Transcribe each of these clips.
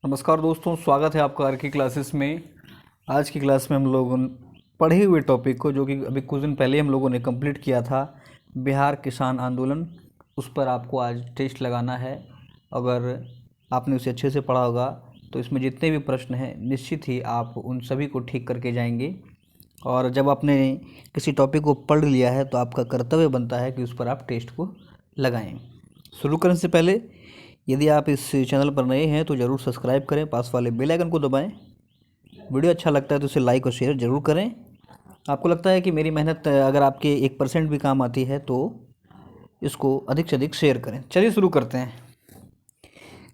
नमस्कार दोस्तों, स्वागत है आपका आर की क्लासेस में। आज की क्लास में हम लोग पढ़े हुए टॉपिक को, जो कि अभी कुछ दिन पहले हम लोगों ने कंप्लीट किया था, बिहार किसान आंदोलन, उस पर आपको आज टेस्ट लगाना है। अगर आपने उसे अच्छे से पढ़ा होगा तो इसमें जितने भी प्रश्न हैं निश्चित ही आप उन सभी को ठीक करके जाएंगे। और जब आपने किसी टॉपिक को पढ़ लिया है तो आपका कर्तव्य बनता है कि उस पर आप टेस्ट को लगाएं। शुरू करने से पहले यदि आप इस चैनल पर नए हैं तो ज़रूर सब्सक्राइब करें, पास वाले बेल आइकन को दबाएं। वीडियो अच्छा लगता है तो इसे लाइक और शेयर ज़रूर करें। आपको लगता है कि मेरी मेहनत अगर आपके 1% भी काम आती है तो इसको अधिक से अधिक शेयर करें। चलिए शुरू करते हैं।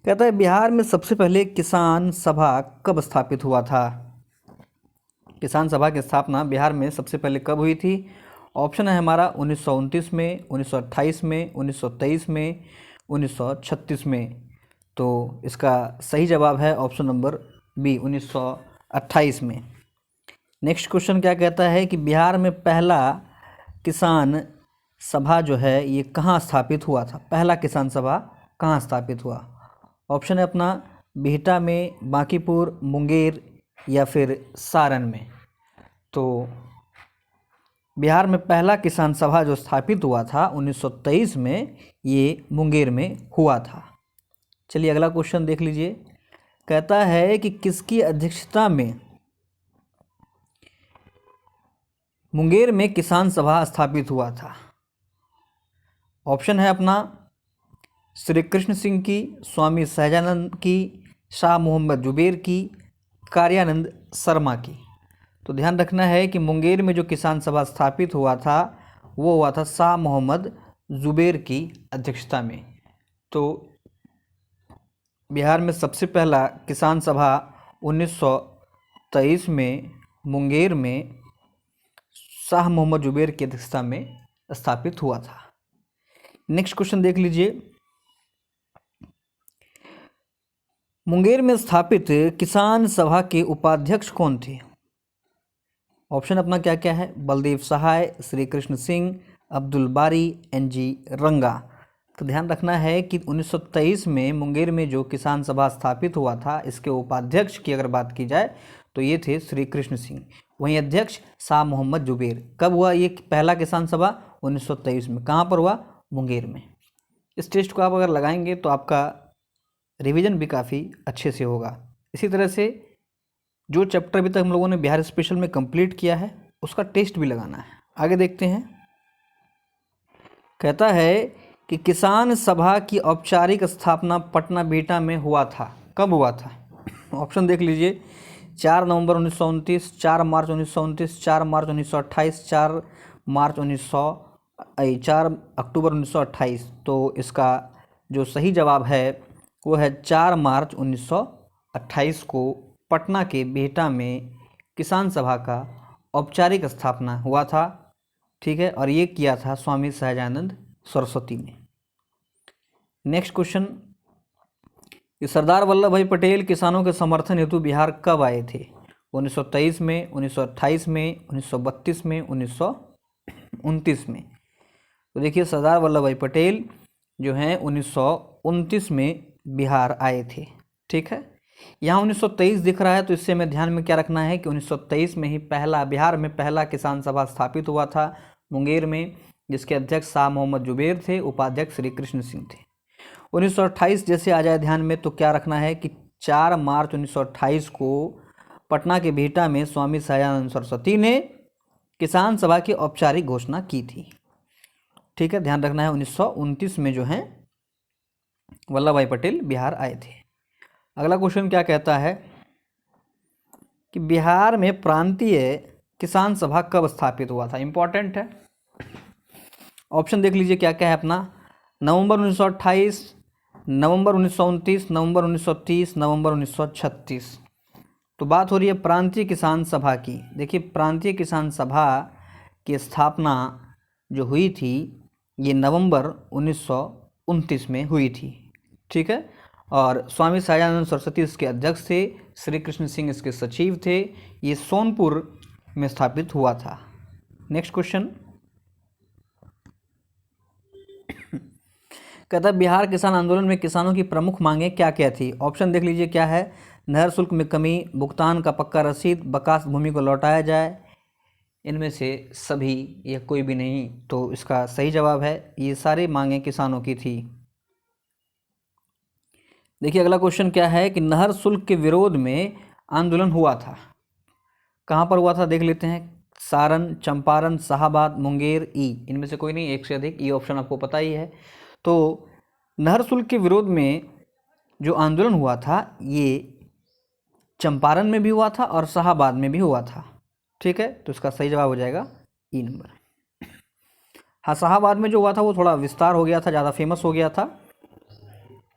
कहता है, बिहार में सबसे पहले किसान सभा कब स्थापित हुआ था? किसान सभा की स्थापना बिहार में सबसे पहले कब हुई थी? ऑप्शन है हमारा 1929 में, 1928 में, 1923 में, 1936 में। तो इसका सही जवाब है ऑप्शन नंबर बी, 1928 में। नेक्स्ट क्वेश्चन क्या कहता है कि बिहार में पहला किसान सभा जो है ये कहाँ स्थापित हुआ था? पहला किसान सभा कहाँ स्थापित हुआ? ऑप्शन है अपना बिहटा में, बांकीपुर, मुंगेर या फिर सारण में। तो बिहार में पहला किसान सभा जो स्थापित हुआ था 1923 में, ये मुंगेर में हुआ था। चलिए अगला क्वेश्चन देख लीजिए। कहता है कि किसकी अध्यक्षता में मुंगेर में किसान सभा स्थापित हुआ था? ऑप्शन है अपना श्री कृष्ण सिंह की, स्वामी सहजानंद की, शाह मोहम्मद जुबेर की, कार्यानंद शर्मा की। तो ध्यान रखना है कि मुंगेर में जो किसान सभा स्थापित हुआ था वो हुआ था शाह मोहम्मद जुबेर की अध्यक्षता में। तो बिहार में सबसे पहला किसान सभा 1923 में मुंगेर में शाह मोहम्मद जुबेर की अध्यक्षता में स्थापित हुआ था। नेक्स्ट क्वेश्चन देख लीजिए। मुंगेर में स्थापित किसान सभा के उपाध्यक्ष कौन थे? ऑप्शन अपना क्या क्या है? बलदेव सहाय, श्री कृष्ण सिंह, अब्दुल बारी, NG रंगा। तो ध्यान रखना है कि 1923 में मुंगेर में जो किसान सभा स्थापित हुआ था, इसके उपाध्यक्ष की अगर बात की जाए तो ये थे श्री कृष्ण सिंह। वहीं अध्यक्ष शाह मोहम्मद जुबेर। कब हुआ ये पहला किसान सभा? 1923 में। कहाँ पर हुआ? मुंगेर में। इस टेस्ट को आप अगर लगाएंगे तो आपका रिवीजन भी काफ़ी अच्छे से होगा। इसी तरह से जो चैप्टर अभी तक हम लोगों ने बिहार स्पेशल में कंप्लीट किया है उसका टेस्ट भी लगाना है। आगे देखते हैं। कहता है कि किसान सभा की औपचारिक स्थापना पटना बिहटा में हुआ था। कब हुआ था? ऑप्शन देख लीजिए। 4 नवंबर 1929, 4 मार्च 1929, 4 मार्च 1928, 4 अक्टूबर 1928। तो इसका जो सही जवाब है वो है 4 मार्च 1928 को पटना के बिहटा में किसान सभा का औपचारिक स्थापना हुआ था। ठीक है, और ये किया था स्वामी सहजानंद सरस्वती ने। नेक्स्ट क्वेश्चन, सरदार वल्लभ भाई पटेल किसानों के समर्थन हेतु बिहार कब आए थे? 1923 में, 1928 में, 1932 में, 1929 में। तो देखिए सरदार वल्लभ भाई पटेल जो हैं 1929 में बिहार आए थे। ठीक है, यहाँ 1923 दिख रहा है तो इससे हमें ध्यान में क्या रखना है कि 1923 में ही बिहार में पहला किसान सभा स्थापित हुआ था मुंगेर में, जिसके अध्यक्ष शाह मोहम्मद जुबेर थे, उपाध्यक्ष श्री कृष्ण सिंह थे। 1928 जैसे आ जाए ध्यान में तो क्या रखना है कि 4 मार्च 1928 को पटना के बिहटा में स्वामी सहजानंद सरस्वती ने किसान सभा की औपचारिक घोषणा की थी। ठीक है, ध्यान रखना है 1929 में जो है वल्लभ भाई पटेल बिहार आए थे। अगला क्वेश्चन क्या कहता है कि बिहार में प्रांतीय किसान सभा कब स्थापित हुआ था? इंपॉर्टेंट है। ऑप्शन देख लीजिए क्या क्या है अपना। नवंबर 1928, नवंबर 1929, नवंबर 1930, नवंबर 1936। तो बात हो रही है प्रांतीय किसान सभा की। देखिए प्रांतीय किसान सभा की स्थापना जो हुई थी ये नवंबर 1929 में हुई थी। ठीक है, और स्वामी सहजानंद सरस्वती इसके अध्यक्ष थे, श्री कृष्ण सिंह इसके सचिव थे। ये सोनपुर में स्थापित हुआ था। नेक्स्ट क्वेश्चन कहता है बिहार किसान आंदोलन में किसानों की प्रमुख मांगें क्या क्या थी। ऑप्शन देख लीजिए क्या है। नहर शुल्क में कमी, भुगतान का पक्का रसीद, बकास भूमि को लौटाया जाए, इनमें से सभी या कोई भी नहीं। तो इसका सही जवाब है ये सारी मांगें किसानों की थी। देखिए अगला क्वेश्चन क्या है कि नहर शुल्क के विरोध में आंदोलन हुआ था, कहाँ पर हुआ था देख लेते हैं। सारण, चंपारण, शाहाबाद, मुंगेर, ई, इनमें से कोई नहीं, एक से अधिक। ई ऑप्शन आपको पता ही है। तो नहर शुल्क के विरोध में जो आंदोलन हुआ था ये चंपारण में भी हुआ था और शाहाबाद में भी हुआ था। ठीक है, तो इसका सही जवाब हो जाएगा ई नंबर। हाँ, शाहाबाद में जो हुआ था वो थोड़ा विस्तार हो गया था, ज़्यादा फेमस हो गया था।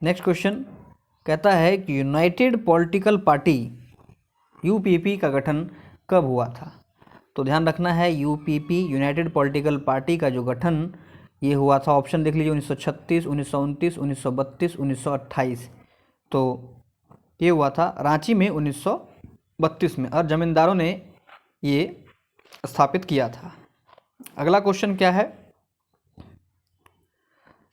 नेक्स्ट क्वेश्चन कहता है कि यूनाइटेड पॉलिटिकल पार्टी यूपीपी का गठन कब हुआ था। तो ध्यान रखना है यूपीपी यूनाइटेड पॉलिटिकल पार्टी का जो गठन ये हुआ था, ऑप्शन देख लीजिए 1936, 1929, 1932, 1928। तो ये हुआ था रांची में 1932 में, और जमींदारों ने ये स्थापित किया था। अगला क्वेश्चन क्या है,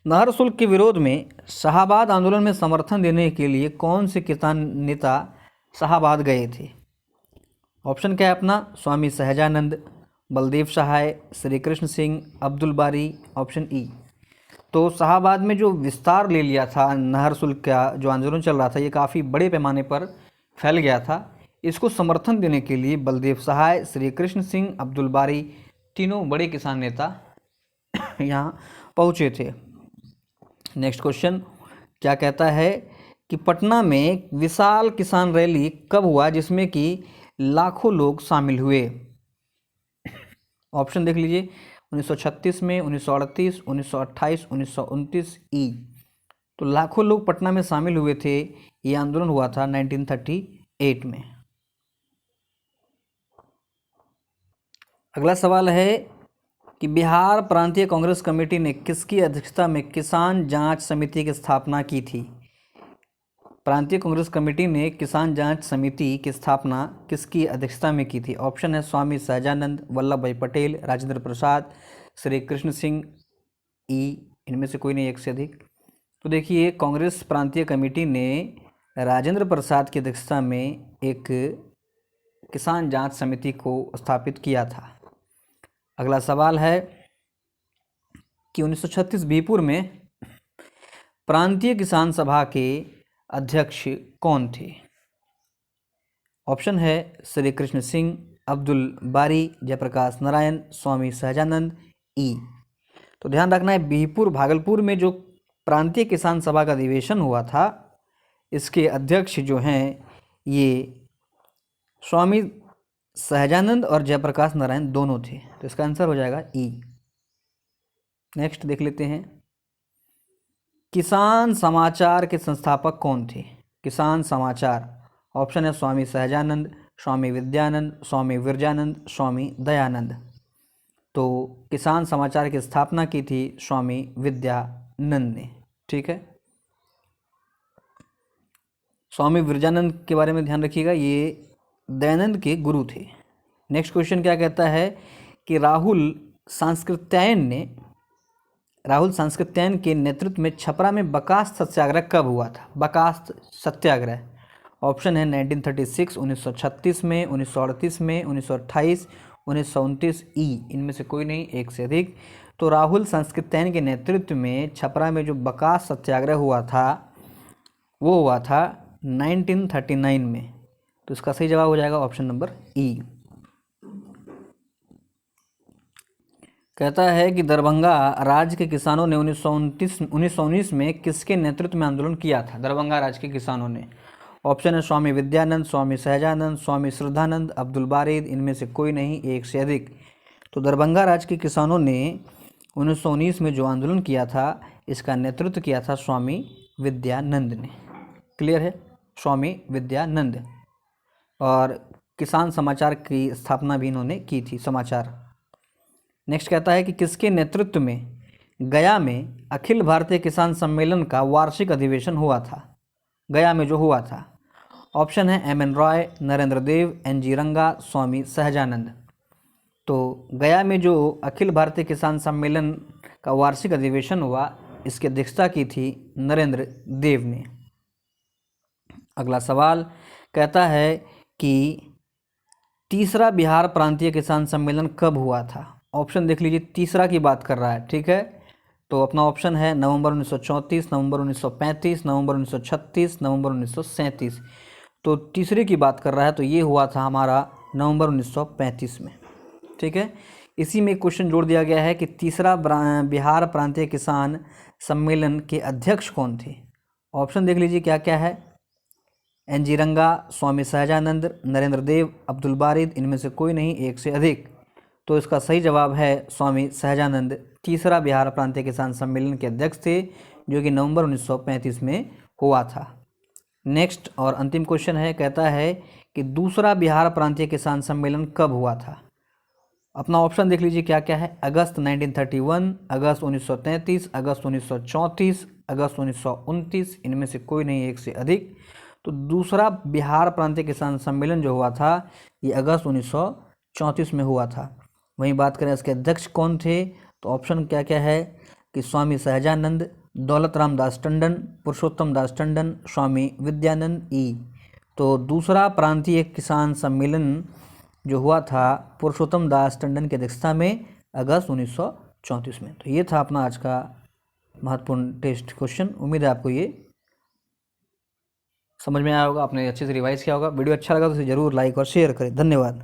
नहर शुल्क के विरोध में शाहाबाद आंदोलन में समर्थन देने के लिए कौन से किसान नेता शाहाबाद गए थे। ऑप्शन क्या है अपना, स्वामी सहजानंद, बलदेव सहाय, श्री कृष्ण सिंह, अब्दुल बारी, ऑप्शन ई। तो शाहाबाद में जो विस्तार ले लिया था नहर शुल्क का जो आंदोलन चल रहा था ये काफ़ी बड़े पैमाने पर फैल गया था। इसको समर्थन देने के लिए बलदेव सहाय, श्री कृष्ण सिंह, अब्दुल बारी, तीनों बड़े किसान नेता यहाँ पहुँचे थे। नेक्स्ट क्वेश्चन क्या कहता है कि पटना में विशाल किसान रैली कब हुआ जिसमें कि लाखों लोग शामिल हुए। ऑप्शन देख लीजिए 1936 में, 1938, 1928, 1929, ई। तो लाखों लोग पटना में शामिल हुए थे, ये आंदोलन हुआ था 1938 में। अगला सवाल है कि बिहार प्रांतीय कांग्रेस कमेटी ने किसकी अध्यक्षता में किसान जांच समिति की स्थापना की थी। प्रांतीय कांग्रेस कमेटी ने किसान जांच समिति की स्थापना किसकी अध्यक्षता में की थी। ऑप्शन है स्वामी सहजानंद, वल्लभ भाई पटेल, राजेंद्र प्रसाद, श्री कृष्ण सिंह, ई, इनमें से कोई नहीं, एक से अधिक। तो देखिए कांग्रेस प्रांतीय कमेटी ने राजेंद्र प्रसाद की अध्यक्षता में एक किसान जांच समिति को स्थापित किया था। अगला सवाल है कि 1936 बीपुर में प्रांतीय किसान सभा के अध्यक्ष कौन थे। ऑप्शन है श्री कृष्ण सिंह, अब्दुल बारी, जयप्रकाश नारायण, स्वामी सहजानंद, ई। तो ध्यान रखना है बीपुर भागलपुर में जो प्रांतीय किसान सभा का अधिवेशन हुआ था इसके अध्यक्ष जो हैं ये स्वामी सहजानंद और जयप्रकाश नारायण दोनों थे। तो इसका आंसर हो जाएगा ई। नेक्स्ट देख लेते हैं, किसान समाचार के संस्थापक कौन थे। किसान समाचार, ऑप्शन है स्वामी सहजानंद, स्वामी विद्यानंद, स्वामी विरजानंद, स्वामी दयानंद। तो किसान समाचार की स्थापना की थी स्वामी विद्यानंद ने। ठीक है, स्वामी विरजानंद के बारे में ध्यान रखिएगा, ये दयानंद के गुरु थे। नेक्स्ट क्वेश्चन क्या कहता है कि राहुल सांस्कृत्यायन के नेतृत्व में छपरा में बकास सत्याग्रह कब हुआ था। बकास सत्याग्रह, ऑप्शन है 1936, 1936 में, 1938 में, 1928, 1929, ई। इनमें से कोई नहीं, एक से अधिक। तो राहुल सांस्कृत्यायन के नेतृत्व में छपरा में जो बकास सत्याग्रह हुआ था वो हुआ था 1939 में। तो इसका सही जवाब हो जाएगा ऑप्शन नंबर ई। कहता है कि दरभंगा राज्य के किसानों ने 1919 में किसके नेतृत्व में आंदोलन किया था। दरभंगा राज्य के किसानों ने, ऑप्शन है स्वामी विद्यानंद, स्वामी सहजानंद, स्वामी श्रद्धानंद, अब्दुल बारिद, इनमें से कोई नहीं, एक से अधिक। तो दरभंगा राज्य के किसानों ने 1919 में जो आंदोलन किया था इसका नेतृत्व किया था स्वामी विद्यानंद ने। क्लियर है, स्वामी विद्यानंद। और किसान समाचार की स्थापना भी इन्होंने की थी, समाचार। नेक्स्ट कहता है कि किसके नेतृत्व में गया में अखिल भारतीय किसान सम्मेलन का वार्षिक अधिवेशन हुआ था। गया में जो हुआ था, ऑप्शन है एम.एन. रॉय, नरेंद्र देव, एन.जी. रंगा, स्वामी सहजानंद। तो गया में जो अखिल भारतीय किसान सम्मेलन का वार्षिक अधिवेशन हुआ इसकी अध्यक्षता की थी नरेंद्र देव ने। अगला सवाल कहता है कि तीसरा बिहार प्रांतीय किसान सम्मेलन कब हुआ था। ऑप्शन देख लीजिए, तीसरा की बात कर रहा है, ठीक है। तो अपना ऑप्शन है नवंबर 1934, नवंबर 1935, नवंबर 1936, नवंबर 1937। तो तीसरे की बात कर रहा है, तो ये हुआ था हमारा नवंबर 1935 में, ठीक है। इसी में क्वेश्चन जोड़ दिया गया है कि तीसरा बिहार प्रांतीय किसान सम्मेलन के अध्यक्ष कौन थे। ऑप्शन देख लीजिए क्या क्या है। एन.जी. रंगा, स्वामी सहजानंद, नरेंद्र देव, अब्दुल बारिद, इनमें से कोई नहीं, एक से अधिक। तो इसका सही जवाब है स्वामी सहजानंद तीसरा बिहार प्रांतीय किसान सम्मेलन के अध्यक्ष थे, जो कि नवंबर 1935 में हुआ था। नेक्स्ट और अंतिम क्वेश्चन है, कहता है कि दूसरा बिहार प्रांतीय किसान सम्मेलन कब हुआ था। अपना ऑप्शन देख लीजिए क्या क्या है। अगस्त 1931, अगस्त 1933, अगस्त 1934, अगस्त 1929, इनमें से कोई नहीं, एक से अधिक। तो दूसरा बिहार प्रांतीय किसान सम्मेलन जो हुआ था ये अगस्त 1934 में हुआ था। वहीं बात करें इसके अध्यक्ष कौन थे, तो ऑप्शन क्या क्या है कि स्वामी सहजानंद, दौलत राम दास टंडन, पुरुषोत्तम दास टंडन, स्वामी विद्यानंद ई। तो दूसरा प्रांतीय किसान सम्मेलन जो हुआ था पुरुषोत्तम दास टंडन की अध्यक्षता में अगस्त 1934 में। तो ये था अपना आज का महत्वपूर्ण टेस्ट क्वेश्चन। उम्मीद है आपको ये समझ में आया होगा, आपने अच्छे से रिवाइज किया होगा। वीडियो अच्छा लगा तो इसे जरूर लाइक और शेयर करें। धन्यवाद।